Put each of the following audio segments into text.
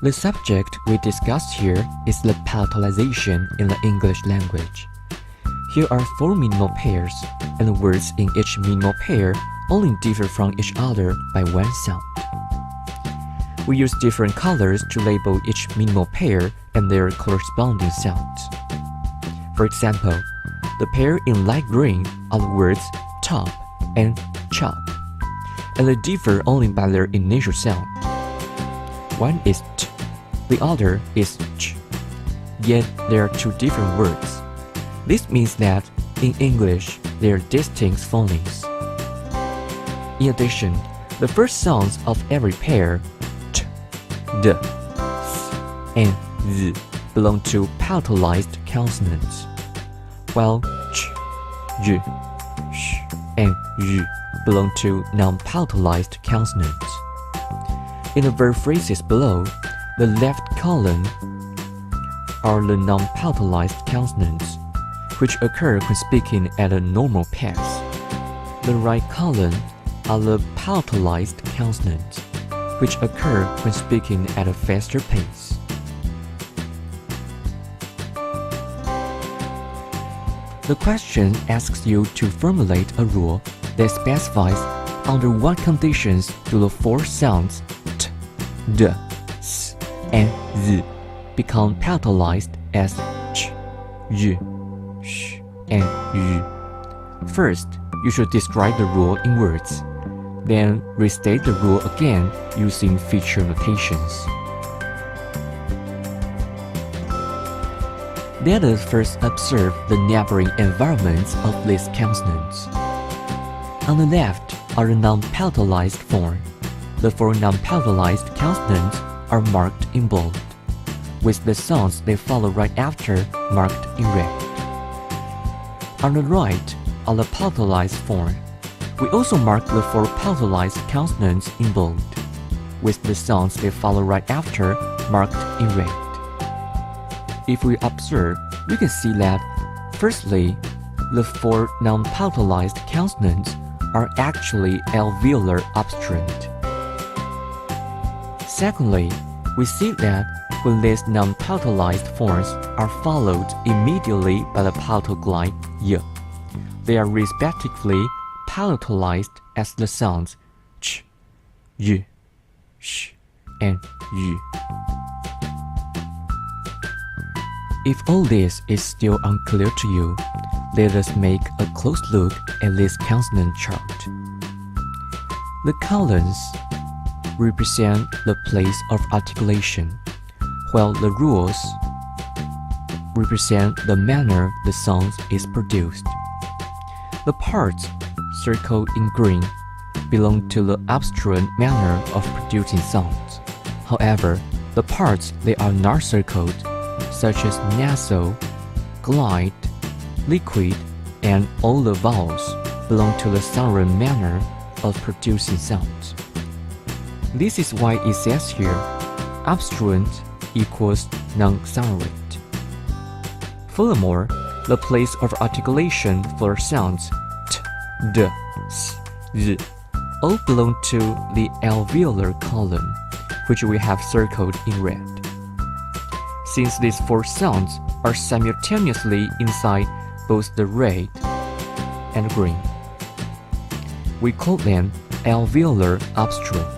The subject we discussed here is the palatalization in the English language. Here are 4 minimal pairs, and the words in each minimal pair only differ from each other by 1 sound. We use different colors to label each minimal pair and their corresponding sounds. For example, the pair in light green are the words top and chop, and they differ only by their initial sound. One is t, the other is ch, yet they are 2 different words. This means that, in English, they are distinct phonemes. In addition, the first sounds of every pair, t, d, s, and z, belong to palatalized consonants, while ch, y, sh, and y belong to non-palatalized consonants. In the verb phrases below, the left column are the non-palatalized consonants, which occur when speaking at a normal pace. The right column are the palatalized consonants, which occur when speaking at a faster pace. The question asks you to formulate a rule that specifies under what conditions do the 4 sounds t, d, s, and z become palatalized as ch, y, sh, and y. First, you should describe the rule in words. Then restate the rule again using feature notations. Let us first observe the neighboring environments of these consonants. On the left are the non-palatalized form. The 4 non-palatalized consonants are marked in bold, with the sounds they follow right after marked in red. On the right are the palatalized form. We also mark the 4 palatalized consonants in bold, with the sounds they follow right after marked in red. If we observe, we can see that, firstly, the 4 non-palatalized consonants are actually alveolar obstruent. Secondly, we see that when these non-palatalized forms are followed immediately by the palatal glide y, they are respectively palatalized as the sounds ch, y, sh, and y. If all this is still unclear to you, let us make a close look at this consonant chart. The columns represent the place of articulation, while the rules represent the manner the sound is produced. The parts circled in green belong to the obstruent manner of producing sounds. However, the parts that are not circled, such as nasal, glide, liquid, and all the vowels, belong to the sonorant manner of producing sounds. This is why it says here, obstruent equals non-sonorant. Furthermore, the place of articulation for sounds t, d, s, z all belong to the alveolar column, which we have circled in red. Since these 4 sounds are simultaneously inside both the red and green, we call them alveolar obstruent.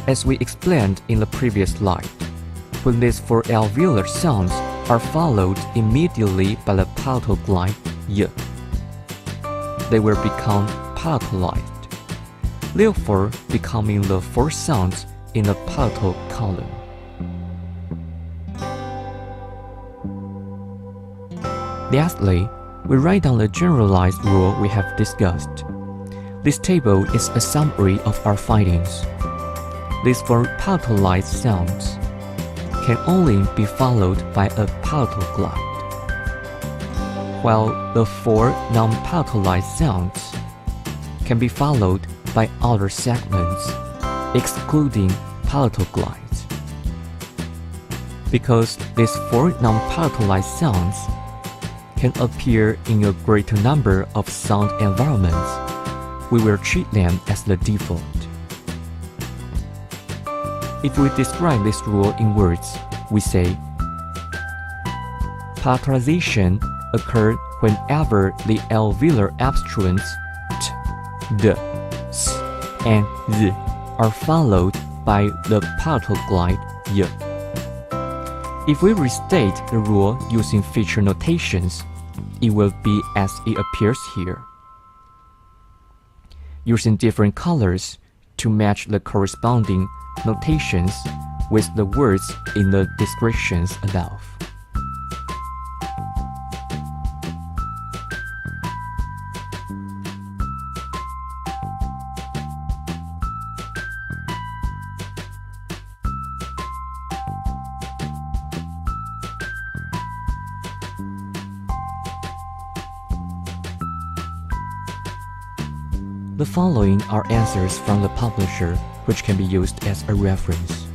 As we explained in the previous slide, when these 4 alveolar sounds are followed immediately by the palatal glide y, they will become palatalized, therefore becoming the 4 sounds in the palatal column. Lastly, we write down the generalized rule we have discussed. This table is a summary of our findings. These 4 palatalized sounds can only be followed by a palatal glide, while the 4 non-palatalized sounds can be followed by other segments, excluding palatal glides. Because these 4 non-palatalized sounds can appear in a greater number of sound environments, we will treat them as the default. If we describe this rule in words, we say, palatalization occurs whenever the alveolar obstruents t, d, s, and z are followed by the palatal glide y. If we restate the rule using feature notations, it will be as it appears here. Using different colors to match the corresponding notations with the words in the descriptions above. The following are answers from the publisher which can be used as a reference.